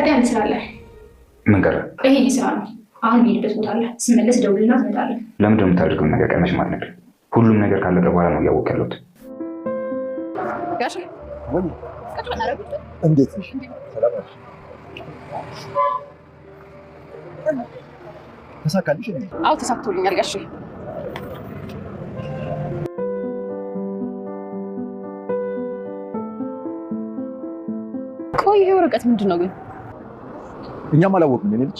ቀጣይ ምን ስራ አለ? ምን ቀረ? ይሄ ስራ ነው። አሁን የሄድበት ቦታ አለ። ስመለስ ደውልና ትመጣለህ። ለምንድን ነው የምታደርገውን ነገር ቀመሽ ማለት ነው? ሁሉም ነገር ካለቀ በኋላ ነው እያወቅ ያለሁት። ጋሽ እንዴት ተሳካልሽ? አዎ ተሳክቶልኛል ጋሽ። ቆይ ይሄ ወረቀት ምንድን ነው ግን? እኛም አላወቅም የኔ ልጅ።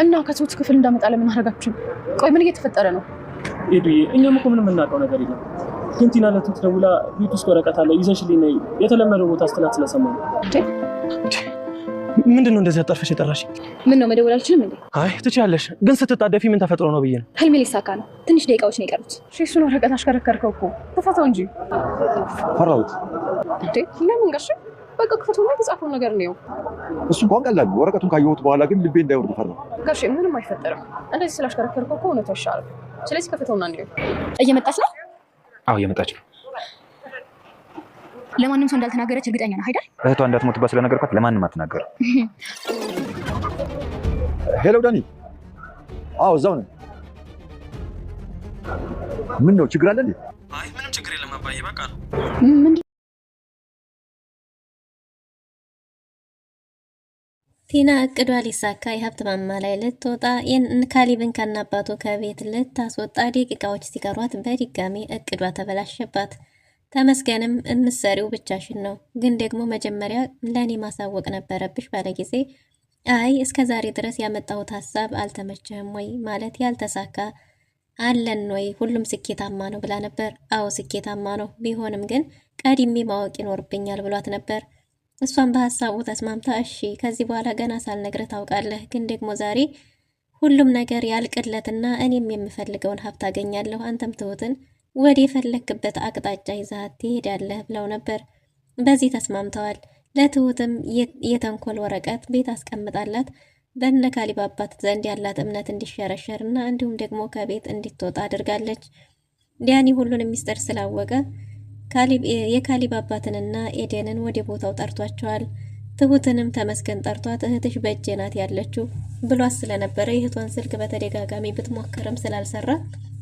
እና ከትሁት ክፍል እንዳመጣ ለምን አደረጋችሁ? ቆይ ምን እየተፈጠረ ነው? ኤዱዬ እኛም እኮ ምንም የምናውቀው ነገር የለም። ግን ቲና ለትሁት ደውላ ቤት ውስጥ ወረቀት አለ ይዘሽልኝ ነይ የተለመደው ቦታ ስትላት ስለሰማሁ ነው። ምንድን ነው እንደዚህ አጣርፈሽ የጠራሽ? ምን ነው መደወል አልችልም እንዴ? አይ ትችያለሽ፣ ግን ስትጣደፊ ምን ተፈጥሮ ነው ብዬ ነው። ህልሜ ሊሳካ ነው። ትንሽ ደቂቃዎች ነው የቀሩት። እሱን ወረቀት አሽከረከርከው እኮ ተፋታው እንጂ። ፈራሁት እንዴ? ለምን ጋሽ? በቃ ክፈቱና የተጻፈው ነገር ነው። እሱ እንኳን ቀላል፣ ወረቀቱን ካየሁት በኋላ ግን ልቤ እንዳይወርድ ፈራሁ። ጋሽ ምንም አይፈጠርም። እንደዚህ ስላሽከረከርከው እኮ እውነቱ ይሻላል። ስለዚህ ከፈተውና እንዴ። እየመጣች ነው? አዎ እየመጣች ነው። ለማንም ሰው እንዳልተናገረች እርግጠኛ ነህ አይደል? እህቷ እንዳትሞትባት ስለነገርኳት ለማንም አትናገር። ሄሎ ዳኒ። አዎ እዛው ነኝ። ምን ነው ችግር አለ እንዴ? አይ ምንም ችግር የለም አባዬ፣ በቃ ነው። ቲና እቅዷ ሊሳካ የሀብት ማማ ላይ ልትወጣ ካሌብን ከናባቱ ከቤት ልታስወጣ ደቂቃዎች ሲቀሯት በድጋሚ እቅዷ ተበላሸባት። ተመስገንም እምትሰሪው ብቻሽን ነው፣ ግን ደግሞ መጀመሪያ ለእኔ ማሳወቅ ነበረብሽ ባለ ጊዜ አይ እስከ ዛሬ ድረስ ያመጣሁት ሀሳብ አልተመቸህም ወይ ማለት ያልተሳካ አለን ወይ ሁሉም ስኬታማ ነው ብላ ነበር። አዎ ስኬታማ ነው፣ ቢሆንም ግን ቀድሜ ማወቅ ይኖርብኛል ብሏት ነበር። እሷም በሀሳቡ ተስማምታ እሺ ከዚህ በኋላ ገና ሳልነግርህ ታውቃለህ፣ ግን ደግሞ ዛሬ ሁሉም ነገር ያልቅለትና እኔም የምፈልገውን ሀብት አገኛለሁ፣ አንተም ትሁትን ወደ የፈለክበት አቅጣጫ ይዛት ትሄዳለህ ብለው ነበር። በዚህ ተስማምተዋል። ለትሁትም የተንኮል ወረቀት ቤት አስቀምጣላት በእነ ካሌብ አባት ዘንድ ያላት እምነት እንዲሸረሸርና እንዲሁም ደግሞ ከቤት እንድትወጣ አድርጋለች። ዲያኒ ሁሉንም ሚስጥር ስላወቀ የካሌብ አባትንና ኤደንን ወደ ቦታው ጠርቷቸዋል። ትሁትንም ተመስገን ጠርቷት እህትሽ በእጄ ናት ያለችው ብሏት ስለነበረ የእህቷን ስልክ በተደጋጋሚ ብትሞክርም ስላልሰራ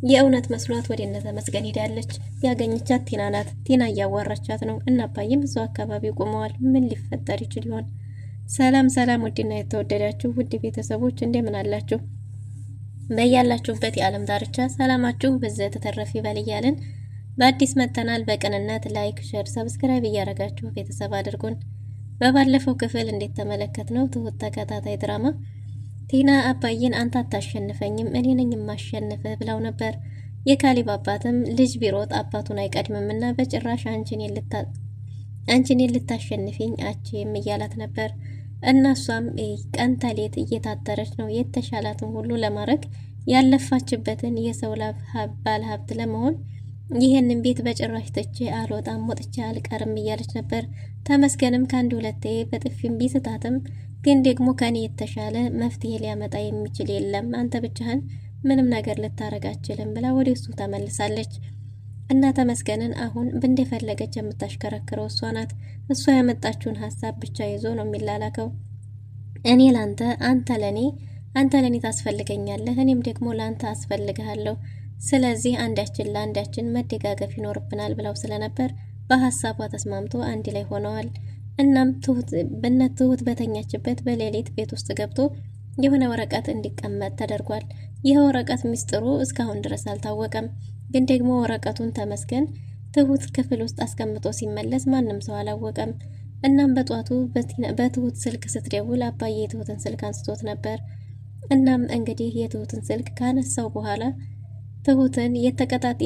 የእውነት መስሏት ወደ እነ ተመስገን ሄዳለች። ያገኘቻት ቲና ናት። ቲና እያዋራቻት ነው። እና አባዬም እዛው አካባቢ ቆመዋል። ምን ሊፈጠር ይችል ይሆን? ሰላም ሰላም! ውድና የተወደዳችሁ ውድ ቤተሰቦች እንደምን አላችሁ? በያላችሁበት የዓለም ዳርቻ ሰላማችሁ በዘተ ተተረፍ ይበል እያልን በአዲስ መተናል። በቅንነት ላይክ፣ ሼር፣ ሰብስክራይብ እያደረጋችሁ ቤተሰብ አድርጉን። በባለፈው ክፍል እንዴት ተመለከትነው ትሁት ተከታታይ ድራማ ቲና አባዬን አንተ አታሸንፈኝም እኔ ነኝ የማሸንፍህ ብለው ነበር። የካሌብ አባትም ልጅ ቢሮጥ አባቱን አይቀድምምና በጭራሽ አንቺን ልታሸንፊኝ አችም እያላት ነበር። እና እሷም ቀን ተሌት እየታተረች ነው የተሻላትን ሁሉ ለማድረግ ያለፋችበትን የሰው ባለ ሀብት ለመሆን ይህንን ቤት በጭራሽ ትቼ አልወጣም ወጥቼ አልቀርም እያለች ነበር። ተመስገንም ከአንድ ሁለቴ በጥፊም ቢስታትም ግን ደግሞ ከኔ የተሻለ መፍትሄ ሊያመጣ የሚችል የለም፣ አንተ ብቻህን ምንም ነገር ልታረግ አትችልም ብላ ወደ እሱ ተመልሳለች። እና ተመስገንን አሁን እንደፈለገች የምታሽከረክረው እሷ ናት። እሷ ያመጣችውን ሀሳብ ብቻ ይዞ ነው የሚላላከው። እኔ ላንተ፣ አንተ ለኔ ታስፈልገኛለህ፣ እኔም ደግሞ ላንተ አስፈልግሃለሁ። ስለዚህ አንዳችን ለአንዳችን መደጋገፍ ይኖርብናል ብለው ስለነበር በሀሳቧ ተስማምቶ አንድ ላይ ሆነዋል። እናም ትሁት በተኛችበት በሌሊት ቤት ውስጥ ገብቶ የሆነ ወረቀት እንዲቀመጥ ተደርጓል። ይህ ወረቀት ሚስጥሩ እስካሁን ድረስ አልታወቀም። ግን ደግሞ ወረቀቱን ተመስገን ትሁት ክፍል ውስጥ አስቀምጦ ሲመለስ ማንም ሰው አላወቀም። እናም በጧቱ በትሁት ስልክ ስትደውል አባዬ የትሁትን ስልክ አንስቶት ነበር። እናም እንግዲህ የትሁትን ስልክ ካነሳው በኋላ ትሁትን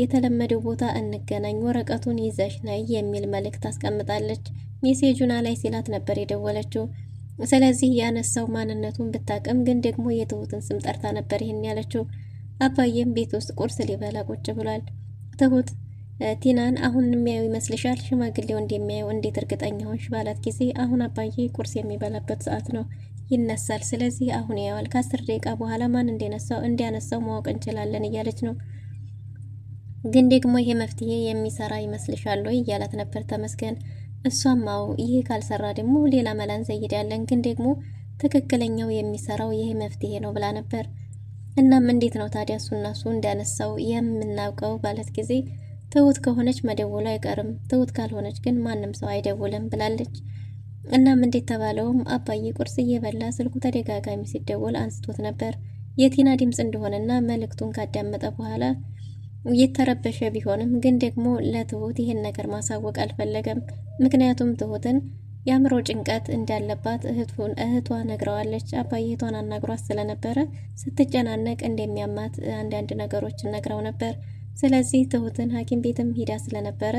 የተለመደው ቦታ እንገናኝ፣ ወረቀቱን ይዘሽ ነይ የሚል መልእክት አስቀምጣለች። ሜሴጁና ላይ ሲላት ነበር የደወለችው። ስለዚህ ያነሳው ማንነቱን ብታቅም ግን ደግሞ የትሁትን ስም ጠርታ ነበር ይህን ያለችው። አባዬም ቤት ውስጥ ቁርስ ሊበላ ቁጭ ብሏል። ትሁት ቲናን አሁን የሚያዩ ይመስልሻል? ሽማግሌው እንደሚያየው እንዴት እርግጠኛ ሆንሽ ባላት ጊዜ አሁን አባዬ ቁርስ የሚበላበት ሰዓት ነው፣ ይነሳል። ስለዚህ አሁን ያዋል ከ10 ደቂቃ በኋላ ማን እንዲያነሳው ማወቅ እንችላለን እያለች ነው። ግን ደግሞ ይሄ መፍትሄ የሚሰራ ይመስልሻል ወይ እያላት ነበር ተመስገን። እሷም አዎ ይሄ ካልሰራ ደግሞ ሌላ መላ እንዘይዳለን፣ ግን ደግሞ ትክክለኛው የሚሰራው ይሄ መፍትሄ ነው ብላ ነበር። እናም እንዴት ነው ታዲያ እሱና እሱ እንዳነሳው የምናውቀው ባለት ጊዜ ትሁት ከሆነች መደወሉ አይቀርም፣ ትሁት ካልሆነች ግን ማንም ሰው አይደውልም ብላለች። እናም እንዴት ተባለውም አባዬ ቁርስ እየበላ ስልኩ ተደጋጋሚ ሲደወል አንስቶት ነበር። የቲና ድምፅ እንደሆነና መልእክቱን ካዳመጠ በኋላ እየተረበሸ ቢሆንም ግን ደግሞ ለትሁት ይሄን ነገር ማሳወቅ አልፈለገም። ምክንያቱም ትሁትን የአእምሮ ጭንቀት እንዳለባት እህቷ ነግረዋለች። አባዬ እህቷን አናግሯት ስለነበረ ስትጨናነቅ እንደሚያማት አንዳንድ ነገሮችን ነግረው ነበር። ስለዚህ ትሁትን ሐኪም ቤትም ሂዳ ስለነበረ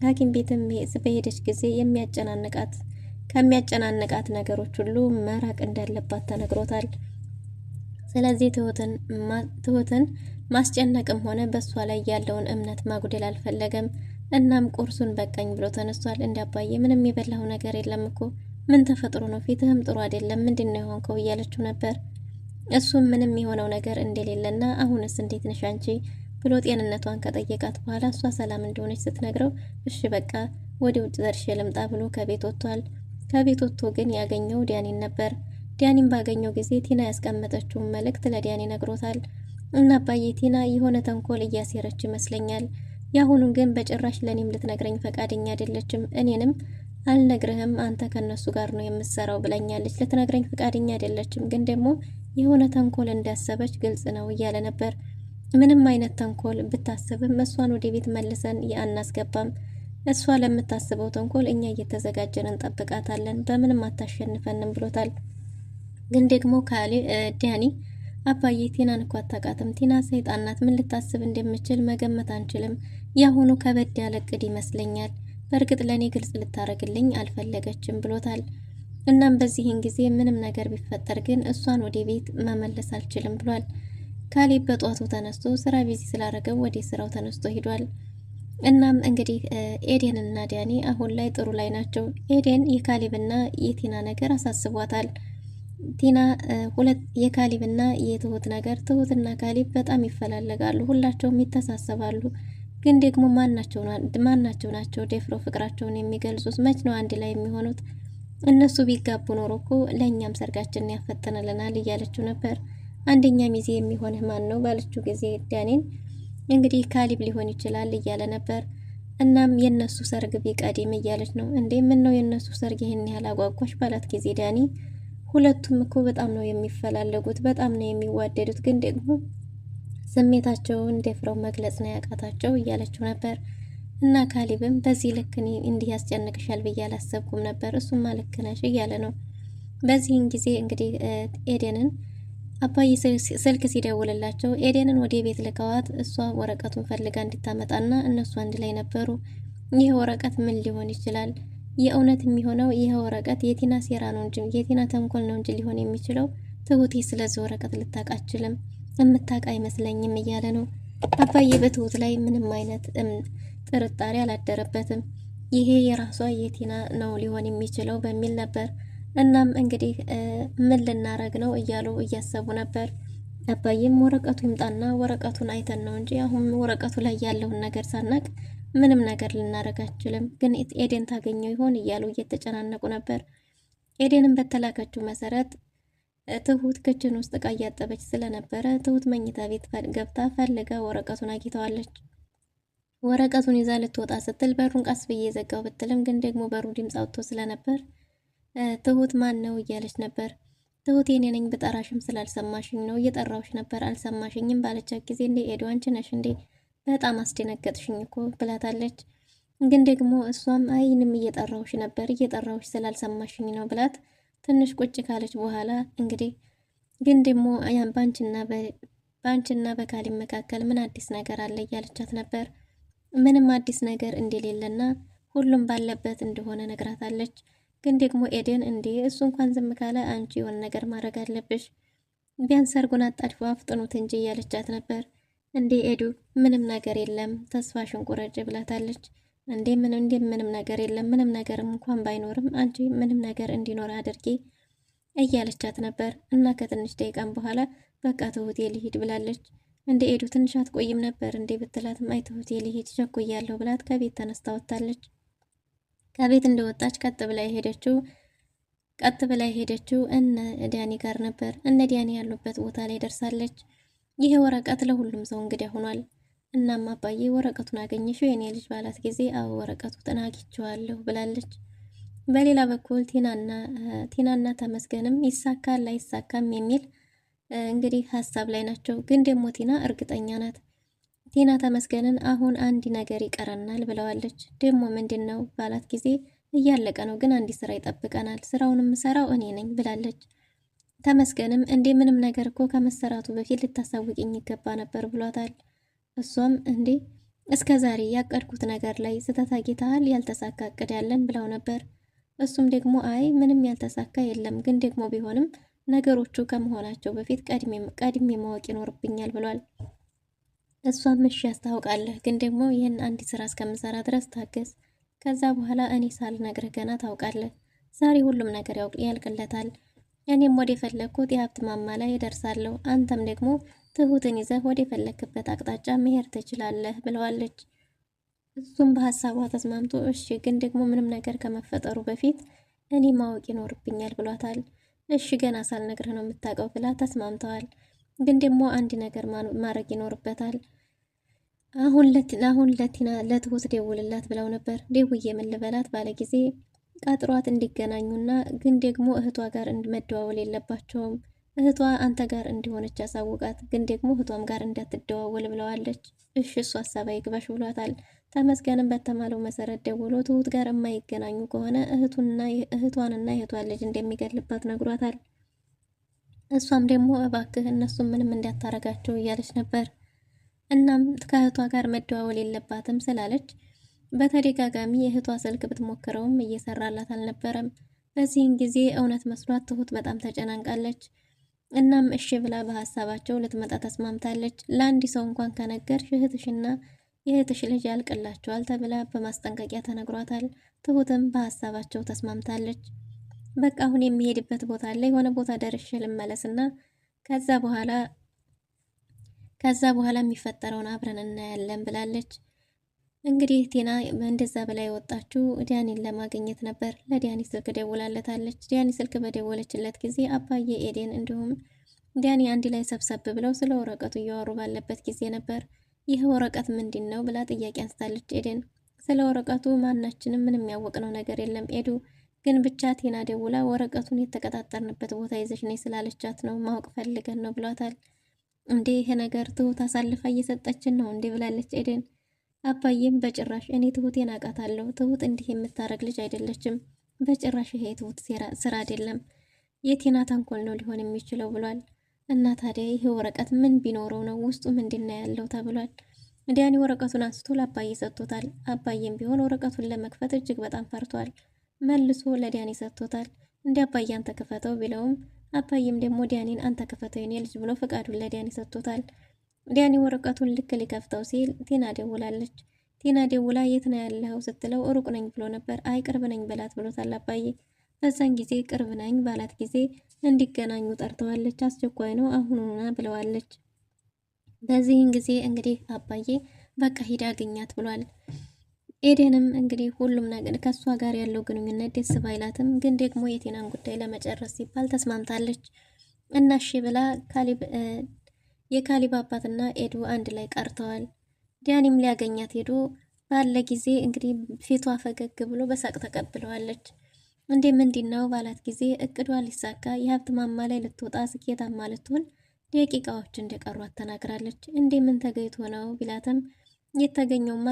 ሐኪም ቤትም በሄደች ጊዜ ከሚያጨናንቃት ነገሮች ሁሉ መራቅ እንዳለባት ተነግሮታል። ስለዚህ ትሁትን ማስጨነቅም ሆነ በእሷ ላይ ያለውን እምነት ማጉደል አልፈለገም። እናም ቁርሱን በቃኝ ብሎ ተነስቷል። እንዳባዬ ምንም የበላው ነገር የለም እኮ ምን ተፈጥሮ ነው? ፊትህም ጥሩ አይደለም፣ ምንድነው የሆንከው? እያለችው ነበር። እሱም ምንም የሆነው ነገር እንደሌለና አሁንስ እንዴት ነሽ አንቺ ብሎ ጤንነቷን ከጠየቃት በኋላ እሷ ሰላም እንደሆነች ስትነግረው እሺ በቃ ወደ ውጭ ዘርሼ ልምጣ ብሎ ከቤት ወጥቷል። ከቤት ወጥቶ ግን ያገኘው ዲያኒን ነበር። ዲያኒን ባገኘው ጊዜ ቲና ያስቀመጠችውን መልእክት ለዲያኒ ነግሮታል። እና አባዬ ቲና የሆነ ተንኮል እያሴረች ይመስለኛል። የአሁኑ ግን በጭራሽ ለኔም ልትነግረኝ ፈቃደኛ አይደለችም። እኔንም አልነግርህም አንተ ከነሱ ጋር ነው የምትሰራው ብለኛለች። ልትነግረኝ ፈቃደኛ አይደለችም፣ ግን ደግሞ የሆነ ተንኮል እንዳሰበች ግልጽ ነው እያለ ነበር። ምንም አይነት ተንኮል ብታስብም እሷን ወደ ቤት መልሰን አናስገባም። እሷ ለምታስበው ተንኮል እኛ እየተዘጋጀን እንጠብቃታለን፣ በምንም አታሸንፈንም ብሎታል። ግን ደግሞ ዲያኒ አባዬ ቲናን እኮ አታውቃትም፣ ቲና ሰይጣን ናት፣ ምን ልታስብ እንደምችል መገመት አንችልም። ያሁኑ ከበድ ያለ እቅድ ይመስለኛል። በእርግጥ ለእኔ ግልጽ ልታረግልኝ አልፈለገችም ብሎታል። እናም በዚህን ጊዜ ምንም ነገር ቢፈጠር ግን እሷን ወደ ቤት መመለስ አልችልም ብሏል። ካሌብ በጧቱ ተነስቶ ስራ ቢዚ ስላደረገው ወደ ስራው ተነስቶ ሄዷል። እናም እንግዲህ ኤዴንና ዲያኒ አሁን ላይ ጥሩ ላይ ናቸው። ኤዴን የካሌብና የቲና ነገር አሳስቧታል። ቲና የካሌብና የትሁት ነገር፣ ትሁትና ካሌብ በጣም ይፈላለጋሉ፣ ሁላቸውም ይተሳሰባሉ። ግን ደግሞ ማናቸው ናቸው ደፍረው ፍቅራቸውን የሚገልጹት? መች ነው አንድ ላይ የሚሆኑት? እነሱ ቢጋቡ ኖሮ እኮ ለእኛም ሰርጋችንን ያፈጥንልናል እያለችው ነበር። አንደኛ ሚዜ የሚሆንህ ማን ነው ባለችው ጊዜ ዲያኒን እንግዲህ ካሌብ ሊሆን ይችላል እያለ ነበር። እናም የነሱ ሰርግ ቢቀድም እያለች ነው። እንዴ ምን ነው የነሱ ሰርግ ይህን ያህል አጓጓሽ ባላት ጊዜ ዲያኒ ሁለቱም እኮ በጣም ነው የሚፈላለጉት፣ በጣም ነው የሚዋደዱት፣ ግን ደግሞ ስሜታቸውን ደፍረው መግለጽ ነው ያቃታቸው እያለችው ነበር። እና ካሌብም በዚህ ልክ እኔ እንዲህ ያስጨንቅሻል ብዬ አላሰብኩም ነበር፣ እሱማ ልክ ነሽ እያለ ነው። በዚህን ጊዜ እንግዲህ ኤዴንን አባዬ ስልክ ሲደውልላቸው ኤዴንን ወደ ቤት ልከዋት እሷ ወረቀቱን ፈልጋ እንድታመጣና እነሱ አንድ ላይ ነበሩ። ይህ ወረቀት ምን ሊሆን ይችላል? የእውነት የሚሆነው ይህ ወረቀት የቲና ሴራ ነው እንጂ የቲና ተንኮል ነው እንጂ ሊሆን የሚችለው ትሁቴ ስለዚህ ወረቀት ልታውቅ አትችልም፣ የምታውቅ አይመስለኝም እያለ ነው። አባዬ በትሁት ላይ ምንም አይነት ጥርጣሬ አላደረበትም። ይሄ የራሷ የቲና ነው ሊሆን የሚችለው በሚል ነበር። እናም እንግዲህ ምን ልናረግ ነው እያሉ እያሰቡ ነበር። አባዬም ወረቀቱ ይምጣና ወረቀቱን አይተን ነው እንጂ አሁን ወረቀቱ ላይ ያለውን ነገር ሳናቅ ምንም ነገር ልናረግ አንችልም፣ ግን ኤዴን ታገኘው ይሆን እያሉ እየተጨናነቁ ነበር። ኤዴንን በተላከችው መሰረት ትሁት ክችን ውስጥ እቃ እያጠበች ስለነበረ ትሁት መኝታ ቤት ገብታ ፈልጋ ወረቀቱን አግኝተዋለች። ወረቀቱን ይዛ ልትወጣ ስትል በሩን ቀስ ብዬ ዘጋው ብትልም ግን ደግሞ በሩ ድምፅ አውጥቶ ስለነበር ትሁት ማን ነው እያለች ነበር። ትሁት የኔ ነኝ ብጠራሽም ስላልሰማሽኝ ነው፣ እየጠራሁሽ ነበር አልሰማሽኝም ባለቻት ጊዜ እንዴ ኤዱ አንቺ ነሽ እንዴ በጣም አስደነገጥሽኝ እኮ ብላታለች። ግን ደግሞ እሷም አይንም እየጠራሁሽ ነበር እየጠራሁሽ ስላልሰማሽኝ ነው ብላት ትንሽ ቁጭ ካለች በኋላ እንግዲህ ግን ደግሞ ባንቺና በካሌብ መካከል ምን አዲስ ነገር አለ እያለቻት ነበር። ምንም አዲስ ነገር እንደሌለና ሁሉም ባለበት እንደሆነ ነግራታለች። ግን ደግሞ ኤዴን እንዴ እሱ እንኳን ዝም ካለ አንቺ የሆነ ነገር ማድረግ አለብሽ፣ ቢያንስ ሰርጉን አጣድፎ አፍጥኑት እንጂ እያለቻት ነበር። እንዴ ኤዱ ምንም ነገር የለም ተስፋሽን ቁረጭ ብላታለች። እንዴ ምንም ነገር የለም፣ ምንም ነገርም እንኳን ባይኖርም አንቺ ምንም ነገር እንዲኖር አድርጊ እያለቻት ነበር። እና ከትንሽ ደቂቃም በኋላ በቃ ትሁቴ ልሂድ ብላለች። እንደ ኤዱ ትንሽ አትቆይም ነበር እንዴ ብትላትም አይ ትሁቴ ልሂድ ቸኩያለሁ ብላት ከቤት ተነስታ ወጣለች። ከቤት እንደወጣች ቀጥ ብላ የሄደችው ቀጥ ብላ ሄደችው እነ ዳኒ ጋር ነበር። እነ ዳኒ ያሉበት ቦታ ላይ ደርሳለች። ይሄ ወረቀት ለሁሉም ሰው እንግዲህ ሆኗል። እናም አባዬ ወረቀቱን አገኘሽው የኔ ልጅ ባላት ጊዜ አዎ ወረቀቱን አግኝቼዋለሁ ብላለች። በሌላ በኩል ቲናና ተመስገንም ይሳካል አይሳካም የሚል እንግዲህ ሀሳብ ላይ ናቸው። ግን ደግሞ ቲና እርግጠኛ ናት። ቲና ተመስገንን አሁን አንድ ነገር ይቀረናል ብለዋለች። ደግሞ ምንድን ነው ባላት ጊዜ እያለቀ ነው፣ ግን አንድ ስራ ይጠብቀናል፣ ስራውን የምሰራው እኔ ነኝ ብላለች። ተመስገንም እንዴ ምንም ነገር እኮ ከመሰራቱ በፊት ልታሳውቅኝ ይገባ ነበር ብሏታል። እሷም እንዴ እስከ ዛሬ ያቀድኩት ነገር ላይ ስህተት አግኝተሃል፣ ያልተሳካ እቅድ ያለን ብለው ነበር። እሱም ደግሞ አይ ምንም ያልተሳካ የለም፣ ግን ደግሞ ቢሆንም ነገሮቹ ከመሆናቸው በፊት ቀድሜ ማወቅ ይኖርብኛል ብሏል። እሷም እሺ ያስታውቃለህ፣ ግን ደግሞ ይህን አንድ ስራ እስከምሰራ ድረስ ታገስ፣ ከዛ በኋላ እኔ ሳልነግርህ ገና ታውቃለህ። ዛሬ ሁሉም ነገር ያልቅለታል። እኔም ወደ ፈለግኩት የሀብት ማማ ላይ እደርሳለሁ፣ አንተም ደግሞ ትሁትን ይዘህ ወደ ፈለግክበት አቅጣጫ መሄድ ትችላለህ ብለዋለች። እሱም በሀሳቧ ተስማምቶ እሺ ግን ደግሞ ምንም ነገር ከመፈጠሩ በፊት እኔ ማወቅ ይኖርብኛል ብሏታል። እሺ ገና ሳልነግርህ ነው የምታውቀው ብላ ተስማምተዋል። ግን ደግሞ አንድ ነገር ማድረግ ይኖርበታል። አሁን ለቲና ለትሁት ደውልላት ብለው ነበር። ደውዬ ምን ልበላት ባለ ጊዜ ቀጥሯት እንዲገናኙና ግን ደግሞ እህቷ ጋር መደዋወል የለባቸውም። እህቷ አንተ ጋር እንዲሆነች ያሳውቃት፣ ግን ደግሞ እህቷም ጋር እንዳትደዋወል ብለዋለች። እሺ እሱ ሀሳብ አይግባሽ ብሏታል። ተመስገንም በተማለው መሰረት ደውሎ ትሁት ጋር የማይገናኙ ከሆነ እህቷንና የእህቷን ልጅ እንደሚገልባት ነግሯታል። እሷም ደግሞ እባክህ እነሱም ምንም እንዳታረጋቸው እያለች ነበር። እናም ከእህቷ ጋር መደዋወል የለባትም ስላለች በተደጋጋሚ የእህቷ ስልክ ብትሞክረውም እየሰራላት አልነበረም። በዚህን ጊዜ እውነት መስሏት ትሁት በጣም ተጨናንቃለች። እናም እሺ ብላ በሀሳባቸው ልትመጣ ተስማምታለች። ለአንድ ሰው እንኳን ከነገርሽ እህትሽና የእህትሽ ልጅ ያልቅላቸዋል ተብላ በማስጠንቀቂያ ተነግሯታል። ትሁትም በሀሳባቸው ተስማምታለች። በቃ አሁን የሚሄድበት ቦታ ላይ የሆነ ቦታ ደርሼ ልመለስና ከዛ በኋላ የሚፈጠረውን አብረን እናያለን ብላለች። እንግዲህ ቲና እንደዛ በላይ ወጣችው ዲያኒን ለማግኘት ነበር። ለዲያኒ ስልክ ደውላለታለች። ዲያኒ ስልክ በደወለችለት ጊዜ አባዬ፣ ኤዴን እንዲሁም ዲያኒ አንድ ላይ ሰብሰብ ብለው ስለ ወረቀቱ እያወሩ ባለበት ጊዜ ነበር። ይህ ወረቀት ምንድን ነው ብላ ጥያቄ አንስታለች ኤዴን። ስለ ወረቀቱ ማናችንም ምንም ያወቅነው ነገር የለም ኤዱ፣ ግን ብቻ ቲና ደውላ ወረቀቱን የተቀጣጠርንበት ቦታ ይዘሽ ነይ ስላለቻት ነው ማወቅ ፈልገን ነው ብሏታል። እንዴ ይሄ ነገር ትሁት አሳልፋ እየሰጠችን ነው እንዴ ብላለች ኤዴን። አባዬም በጭራሽ እኔ ትሁቴን አውቃታለሁ፣ ትሁት እንዲህ የምታረግ ልጅ አይደለችም፣ በጭራሽ ይሄ ትሁት ስራ አይደለም፣ የቲና ተንኮል ነው ሊሆን የሚችለው ብሏል። እና ታዲያ ይሄ ወረቀት ምን ቢኖረው ነው ውስጡ ምንድን ነው ያለው ተብሏል። ዲያኒ ወረቀቱን አንስቶ ለአባዬ ሰጥቶታል። አባዬም ቢሆን ወረቀቱን ለመክፈት እጅግ በጣም ፈርቷል። መልሶ ለዲያኒ ሰጥቶታል። እንደ አባዬ አንተ ክፈተው ቢለውም አባዬም ደግሞ ዲያኒን አንተ ክፈተው የኔ ልጅ ብሎ ፈቃዱን ለዲያኒ ሰጥቶታል። ዲያኒ ወረቀቱን ልክ ሊከፍተው ሲል ቲና ደውላለች። ቲና ደውላ የት ነው ያለኸው ስትለው ሩቅ ነኝ ብሎ ነበር። አይ ቅርብ ነኝ በላት ብሎታል አባዬ። በዛን ጊዜ ቅርብ ነኝ ባላት ጊዜ እንዲገናኙ ጠርተዋለች። አስቸኳይ ነው አሁኑና ብለዋለች። በዚህን ጊዜ እንግዲህ አባዬ በቃ ሂድ አገኛት ብሏል። ኤዴንም እንግዲህ ሁሉም ነገር ከሷ ጋር ያለው ግንኙነት ደስ ባይላትም ግን ደግሞ የቲናን ጉዳይ ለመጨረስ ሲባል ተስማምታለች። እና እሺ ብላ የካሊብ አባትና ኤዱ አንድ ላይ ቀርተዋል። ዲያኒም ሊያገኛት ሄዶ ባለ ጊዜ እንግዲህ ፊቷ ፈገግ ብሎ በሳቅ ተቀብለዋለች። እንዴ ምንድነው ባላት ጊዜ እቅዷ ሊሳካ የሀብት ማማ ላይ ልትወጣ ስኬታማ ልትሆን ደቂቃዎች እንደቀሯት ተናግራለች። እንዴ ምን ተገይቶ ነው ቢላትም የተገኘውማ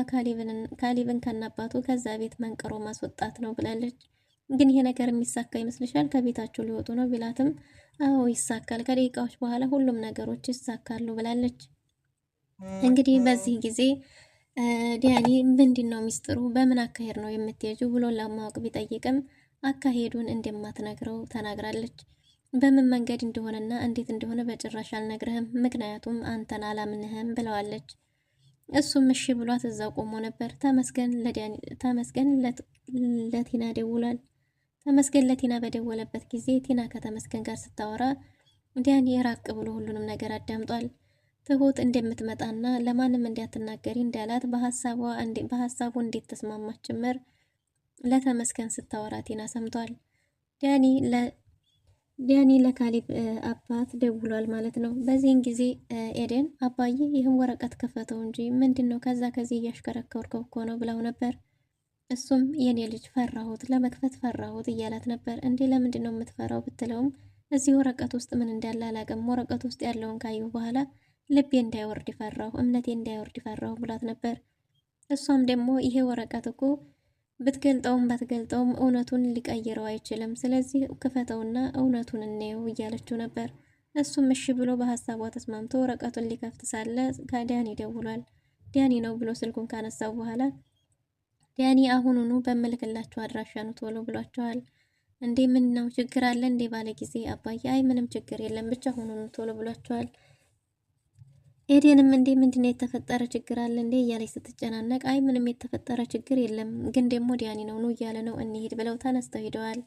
ካሊብን ከናባቱ ከዛ ቤት መንቀሮ ማስወጣት ነው ብላለች። ግን ይሄ ነገር የሚሳካ ይመስልሻል? ከቤታቸው ሊወጡ ነው ቢላትም አዎ ይሳካል፣ ከደቂቃዎች በኋላ ሁሉም ነገሮች ይሳካሉ ብላለች። እንግዲህ በዚህ ጊዜ ዲያኒ ምንድነው ሚስጥሩ፣ በምን አካሄድ ነው የምትሄጂው ብሎ ለማወቅ ቢጠይቅም አካሄዱን እንደማትነግረው ተናግራለች። በምን መንገድ እንደሆነና እንዴት እንደሆነ በጭራሽ አልነግርህም፣ ምክንያቱም አንተን አላምንህም ብለዋለች። እሱም እሺ ብሏት እዛው ቆሞ ነበር። ተመስገን ለቲና ደውሏል። ተመስገን ለቲና በደወለበት ጊዜ ቲና ከተመስገን ጋር ስታወራ ዲያኒ ራቅ ብሎ ሁሉንም ነገር አዳምጧል። ትሁት እንደምትመጣና ለማንም እንዲያትናገሪ እንዳላት በሀሳቡ እንዴት ተስማማች ጭምር ለተመስገን ስታወራ ቲና ሰምቷል። ዳኒ ለካሊብ አባት ደውሏል ማለት ነው። በዚህን ጊዜ ኤደን አባዬ ይህን ወረቀት ከፈተው እንጂ ምንድነው ከዚህ እያሽከረከርከው እኮ ነው ብለው ነበር። እሱም የኔ ልጅ ፈራሁት፣ ለመክፈት ፈራሁት እያላት ነበር። እንዴ ለምንድነው የምትፈራው ብትለውም እዚህ ወረቀት ውስጥ ምን እንዳለ አላውቅም፣ ወረቀት ውስጥ ያለውን ካየሁ በኋላ ልቤ እንዳይወርድ ፈራሁ፣ እምነቴ እንዳይወርድ ፈራሁ ብላት ነበር። እሷም ደግሞ ይሄ ወረቀት እኮ ብትገልጠውም ባትገልጠውም እውነቱን ሊቀይረው አይችልም፣ ስለዚህ ክፈተውና እውነቱን እንየው እያለችው ነበር። እሱም እሺ ብሎ በሀሳቧ ተስማምቶ ወረቀቱን ሊከፍት ሳለ ከዳኒ ደውሏል። ዳኒ ነው ብሎ ስልኩን ካነሳው በኋላ ዳኒ አሁኑኑ በመልክላቸው አድራሻ ነው ቶሎ ብሏቸዋል። እንዴ ምን ነው ችግር አለ እንዴ ባለ ጊዜ አባዬ አይ ምንም ችግር የለም ብቻ አሁኑኑ ቶሎ ብሏቸዋል። ኤደንም እንዴ ምንድነው የተፈጠረ ችግር አለ እንዴ እያለች ስትጨናነቅ አይ ምንም የተፈጠረ ችግር የለም ግን ደግሞ ዳኒ ነው እያለ ነው እንሂድ ብለው ተነስተው ሄደዋል።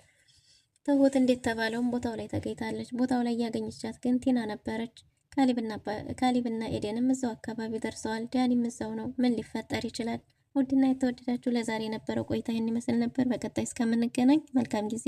ትሁት እንዴት ተባለውም ቦታው ላይ ተገኝታለች። ቦታው ላይ ያገኘቻት ግን ቲና ነበረች። ካሊብና ኤደንም እዛው አካባቢ ደርሰዋል። ዳኒም እዛው ነው። ምን ሊፈጠር ይችላል? ውድና የተወደዳችሁ ለዛሬ የነበረው ቆይታ ይህን ይመስል ነበር። በቀጣይ እስከምንገናኝ መልካም ጊዜ